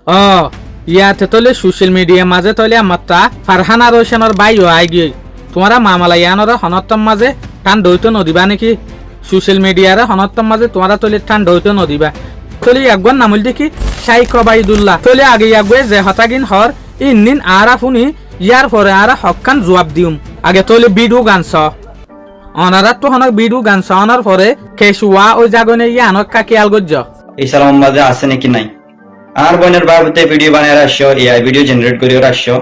অ ইয়াতে তলে social media মাঝে তলে আমারটা ফারহানা রোশনের বাইও আই গিয়ে তোমারা মামালা ইয়ানর হনত্তম মাঝে টান দৈত নদিবা নাকি সোশ্যাল মিডিয়ার হনত্তম মাঝে তোমারা তলে টান দৈত নদিবা তলে একগন নামল দেখি শাইখ ওবাইদুল্লাহ তলে আগে ইয়াগুয়ে যে হতাগিন হর ইন্নিন আরা ফুনি ইয়ার পরে আরা হকান জবাব দিউম আগে তলে বিডু গানছ অনারা তো হনক বিডু গানছ অনার পরে কেশুয়া ওই জাগনে ইয়ানক কাকি আলগজ্জ ইসলাম মাঝে আছে নাকি নাই আর বোনের বাবুতে ভিডিও বানায় রাখছো এআই ভিডিও জেনারেট করিও রাখছো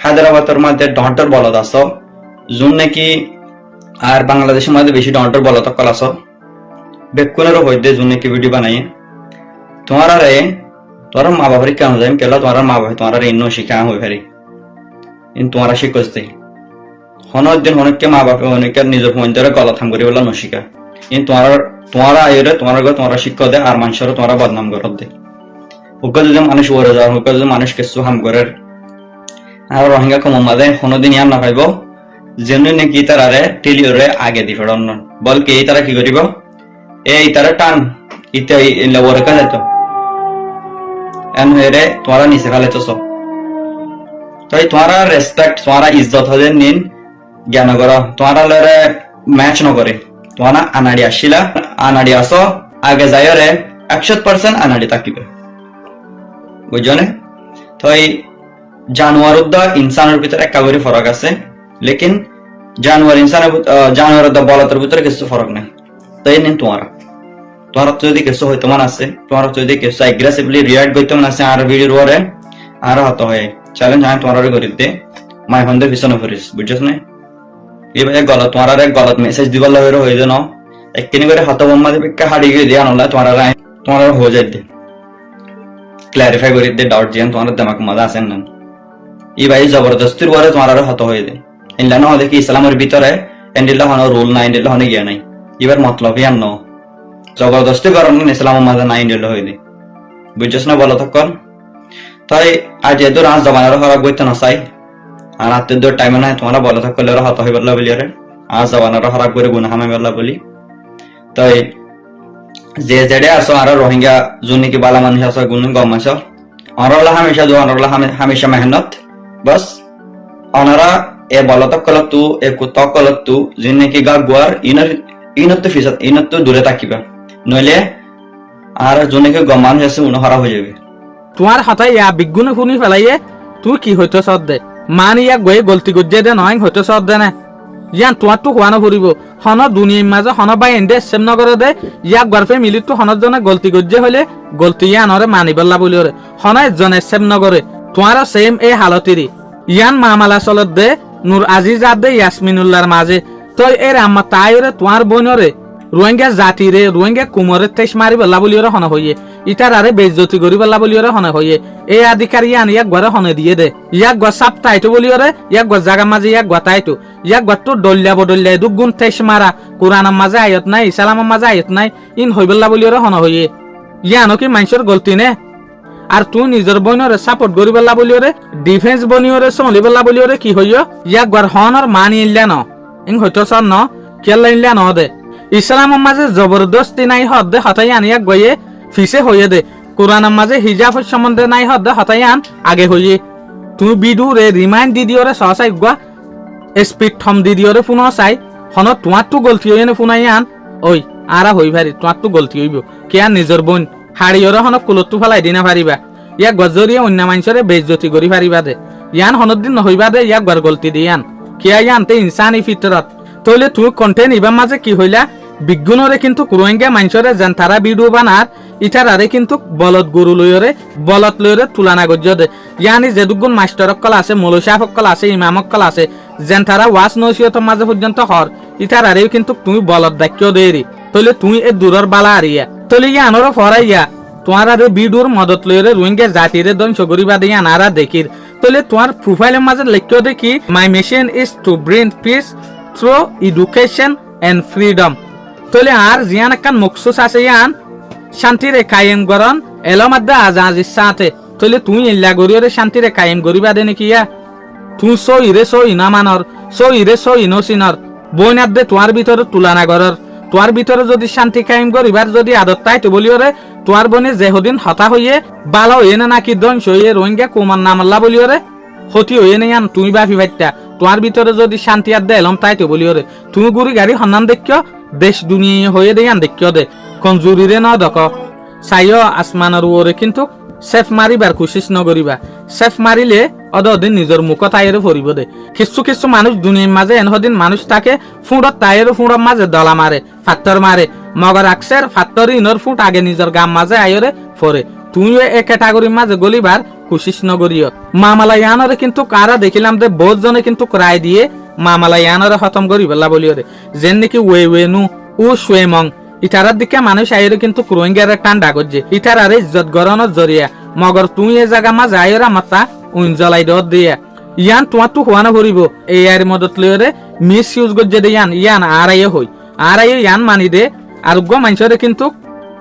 হায়দ্রাবাদের মধ্যে ডন্টর বলদ আছো জুন নাকি আর বাংলাদেশের মধ্যে বেশি ডন্টর বলদ কল আছো বেকুনেরও হইতে জুন নাকি ভিডিও বানাই তোমার আরে তোমার মা বাবার কেন যাই কেলা তোমার মা বাবা তোমার ইন্ন শিখা হয়ে ফেরি কিন্তু তোমার শিখতে হনের দিন অনেককে মা বাবা অনেকে নিজের মন্দিরে গলা থাম করি বলে নশিকা কিন্তু তোমার আয়রে তোমার শিক্ষা দেয় আর মানুষেরও তোমার বদনাম করত দেয় হুকা যদি মানুষ ওরে যাওয়ার হুকা যদি মানুষ কিছু হাম করে আর রোহিঙ্গা কম মাঝে কোনোদিন ইয়ার না পাইব যেন নাকি তারারে টেলিওরে আগে দি ফেড়ন বলকে এই তারা কি করিব এই তারা টান ইতে ওরে কাজ যেত এন হয়ে তোমরা নিচে ফেলেছ তাই তোমারা রেসপেক্ট তোমারা ইজ্জত হলে নিন জ্ঞান করো তোমারা লরে ম্যাচ নকরে তোমারা আনাড়ি আসিলা আনাড়ি আসো আগে যাই রে 100% আনাড়ি থাকিবে বুঝছো না তো এই জানোয়ার ইনসানের ভিতরে একটা করে ফরক আছে লেকিন জানোয়ার বলতের ভিতরে কিছু ফরক নাই তাই নেই তোমার যদি কিছু হইতে মন আছে তোমার যদি কিছু এগ্রেসিভলি রিয়াক্ট করতে মন আছে আর ভিডিওর পরে আর হত হয় চ্যালেঞ্জ আমি তোমার করি দে মাই হন্দের পিছনে ফরিস বুঝছো না এবার গলত তোমার গলত মেসেজ দিবার লাগে হয়ে যেন একদিন করে হাত বোম্মা দিবে হারিয়ে গিয়ে দিয়ে আনলা তোমার হয়ে যায় দে ক্লারিফাই করি দে ডাউট দিয়ে তোমার দিমাগ মজা আছে না এই ভাই জবরদস্তির পরে তোমার আরো হত হয়ে যায় ইল্লা না দেখি ইসলামের ভিতরে এন্ডিল্লা হন রুল নাই এন্ডিল্লা হনে গিয়া নাই এবার মতলব ইয়ান ন জবরদস্তি করেন ইসলামের মাঝে নাই এন্ডিল্লা হয়ে যায় বুঝছস না বলো তখন তাই আজ এত রাত জমানার খারাপ বইতে না চাই আর রাতের দূর টাইমে নাই তোমরা বলো থাকলে ওরা হত হয়ে বললা বলি আরে আজ জমানার খারাপ করে গুনা হামে বললা বলি তাই যে যেডে আসো আর রোহিঙ্গা যোন নাকি বালা মানুষ আসো গুণ গম আসো অনরলা হামেশা দো অনরলা হামেশা মেহনত বস অনারা এ বলতক কলত তু এ কুতক কলত তু যোন নাকি গা গুয়ার ইনত ফিসত ইনত দূরে থাকিবা নইলে আর যোন নাকি গম মানুষ আছে উন হারা হয়ে যাবে তোমার হাতাই ইয়া বিগুনে শুনি ফেলাইয়ে তুই কি হইতো সদ দে মান ইয়াক গয়ে গলতি গজ্জে দে নয় হইতো সদ দে না ইয়ান তোমার তো হোৱা নকৰিব হন দুনিয়াৰ মাজে হন বাই এন্ডে সেম নকৰে দে ইয়াক গৰফে মিলি তো হনত জনে গলতি গজ্জে হলে গলতি ইয়ানরে মানিবলা বুলি রে হন জনে সেম নকৰে তোমার সেম এই হালতিরি ইয়ান মামালা চলত দে নূর আজিজাদ দে ইয়াসমিনুল্লাহর মাঝে তই এর আম্মা তাইরে তোমার বোনরে রোহিঙ্গা জাতিরে রোহিঙ্গা কুমরে তেজ মারি বলা বুলি রে হন হইয়ে ইটার আরে বেজ্জতি করি বলা বুলি রে হন হইয়ে এই আধিকারী ইয়ান ইয়াক গরে হনে দিয়ে দে ইয়াক গ সাপ তাইতো বুলি রে ইয়াক গ জাগা মাঝে ইয়াক গতাইতো ইয়াক গতো দল্লা বদল্লা দুগুণ তেজ মারা কোরআনের মাঝে আয়াত নাই ইসলামের মাঝে আয়াত নাই ইন হই বলা বুলি রে হন হইয়ে ইয়ানো কি মানুষের গলতি নে আর তুই নিজের বইনরে সাপোর্ট করি বলা বুলি রে ডিফেন্স বনিওরে চলি বলা বুলি রে কি হইয় ইয়াক গর হনর মানি ইল্লা ন ইন হইতো সন ন কেলা ইল্লা ন দে ইসলামের মাঝে জবরদস্তি নাই হদ দে হতাই আন ইয়াক গয়ে ফিসে হইয়ে দে কোরআনের মাঝে হিজাবের সম্বন্ধে নাই হদ দে হতাই আন আগে হইয়ে তুই বিদু রে রিমাইন্ড দি দিও রে সসাই গুয়া স্পিড থম দি দিও রে ফোন চাই হন তোমার তো গলতি হইয়ে ফোনাই আন ওই আরা হই ভারি তোমার তো গলতি হইব কে আর নিজের বোন হাড়িওরে হন কুলত তো ফেলাই দিনা পারিবা ইয়াক গজরিয়ে অন্য মানুষরে বেজ্জতি করি পারিবা দে ইয়ান হনত দিন নহইবা দে ইয়াক গর গলতি দিয়ান কে আনতে ইনসানি ফিতরত তইলে তুই কন্টেন্ট ইবার মাঝে কি হইলা বিজ্ঞানরে কিন্তু রোহিঙ্গা মানুষরে যেন তারা ভিডিও বানার ইটারারে কিন্তু বলদ গরু লইরে বলদ লইরে তুলনা গজ্জ দে ইয়ানি যে দুগুণ মাস্টার অকল আছে মৌলশা অকল আছে ইমাম অকল আছে যেন তারা ওয়াজ নসিহতের মাঝে পর্যন্ত হর ইটারারেও কিন্তু তুমি বলদ দাক্য দেরি তইলে তুই এ দূরের বালা আরিয়া তইলে ইয়ানর ফরাইয়া তোমার আরে ভিডিওর মদত লইরে রোহিঙ্গা জাতিরে ধ্বংস করিবা দিয়া নারা দেখির তইলে তোমার প্রোফাইলের মাঝে লিখ্য দেখি my mission is to bring peace through education and freedom তলে আর জিয়ান একখান মকসুস আছে ইয়ান শান্তিরে কায়েম গরন এলো মধ্যে আজাজির সাথে তলে তুই ইল্লা গরিয়রে শান্তিরে কায়েম গরিবা দে নাকি ইয়া তুই সই রে সই না মানর সই রে সই নসিনর বইনার দে তোমার ভিতরে তুলনা গরর তোয়ার ভিতরে যদি শান্তি কায়েম করিবার যদি আদত তাইতো বলিওরে তোয়ার বনে যেহদিন হতা হইয়ে বালা হইয়ে না নাকি ধ্বংস হইয়ে রোহিঙ্গা কুমার নামাল্লা বলিওরে ক্ষতি হইয়ে নেই আন তুমি বাপি বাইটা তোমার ভিতরে যদি শান্তি আর দেলাম তাইতো বলিওরে তুমি গুড়ি গাড়ি হন্নান দেখিও দেশ দুনিয়া হয়ে দেই আন দেখিও দে কোন জুরিরে ন দক চাইও আসমানের ওরে কিন্তু সেফ মারিবার কোশিশ নকরিবা সেফ মারিলে অদদিন নিজের মুখ তাইরে ভরিব দে কিছু কিছু মানুষ দুনিয়ার মাঝে এনহদিন মানুষ থাকে ফুঁড়ত তাইরে ফুঁড়র মাঝে দলা মারে ফাত্তর মারে মগর আকসের ফাত্তর ইনর ফুট আগে নিজের গাম মাঝে আইরে ফরে তুমিও এ ক্যাটাগরির মাঝে গলিবার কোশিশ নগরিও মামালায়ানরে কিন্তু কারা দেখিলাম যে বহুত জনে কিন্তু রায় দিয়ে মামালায়ানরে খতম করি বেলা বলিও রে যেন নাকি ওয়েনু ও সুয়েমং ইটারার দিকে মানুষ আইরে কিন্তু রোহিঙ্গার টান্ডা করছে ইটার আরে ইজ্জত গরনের জরিয়া মগর তুই এ জায়গা মাঝে আইরা মাতা উইন জ্বলাই দত দিয়া ইয়ান তোমার তো হওয়ানো ভরিব এই আর মদত লইরে মিস ইউজ করছে দে ইয়ান আর আইয়ে হই আর আইয়ে ইয়ান মানি দে আরোগ্য মানুষরে কিন্তু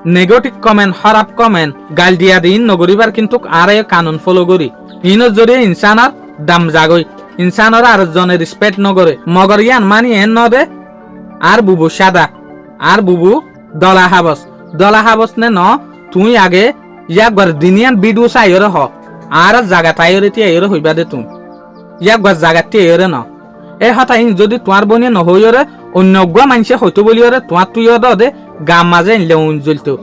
নেগেটিভ কমেন্ট খারাপ কমেন্ট গাল দিয়া দিন নগরিবার কিন্তু আর কানুন ফলো করি ইনের জরিয়ে ইনসানার দাম জাগই ইনসানর আর জনের রেসপেক্ট নগরে মগর ইয়ান মানি এন নদে আর বুবু সাদা আর বুবু দলা হাবস নে ন তুই আগে ইয়াক বার দিনিয়ান ভিডিও চাইরে হ আর জাগা তাইরে তি এরে হইবা দে তুমি ইয়াক বার জাগাতে এরে ন এ হতা ইন যদি তোমার বনিয়ে নহইরে অন্য মানুষে হইতো বলিওরে তোমার তুই দে গাম মাঝে ইনলে উন জ্বলতো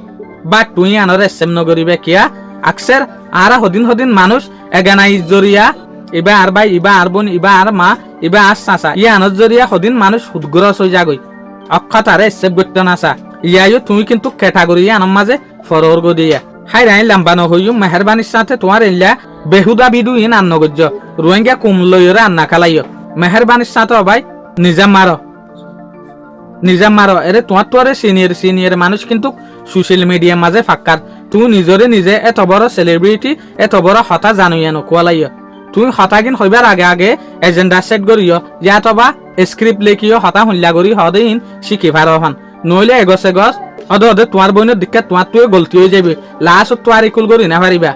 বা তুই আনরে সেম নগরিবে কিয়া আকসের আর হদিন মানুষ এগানাই জরিয়া ইবা আর ভাই ইবা আর বোন ইবা আর মা ইবা আর চাচা ইয়া আনত জরিয়া হদিন মানুষ সুদগ্রস হয়ে যাগই অক্ষতারে সেভ করতে নাসা ইয়াইও তুমি কিন্তু ক্যাটাগরি আনার মাঝে ফরর গদিয়া হাই রাই লাম্বা নহইও মেহরবানির সাথে তোমার এলা বেহুদা বিদু ইন আন্ন গজ্জ রোহিঙ্গা কুমলইরে আন্না খালাইও মেহরবানির সাথে ভাই নিজাম মারো এরে তোমার তো আরে সিনিয়র মানুষ কিন্তু সোশ্যাল মিডিয়ার মাঝে ফাক্কার তুমি নিজে এত বড় সেলিব্রিটি এত বড় হতা জানুইয়া নকুয়ালাইও তুমি হতাগিন হইবার আগে এজেন্ডা সেট করিও ইয়াতবা স্ক্রিপ্ট লেখিও হতা হুল্লা করি হদিন শিখি ভারো হন নইলে এগস তোমার বোনের দিকে তোমার তুই গলতি হয়ে যাবে লাস্ট তো আর ইকুল করি না পারিবা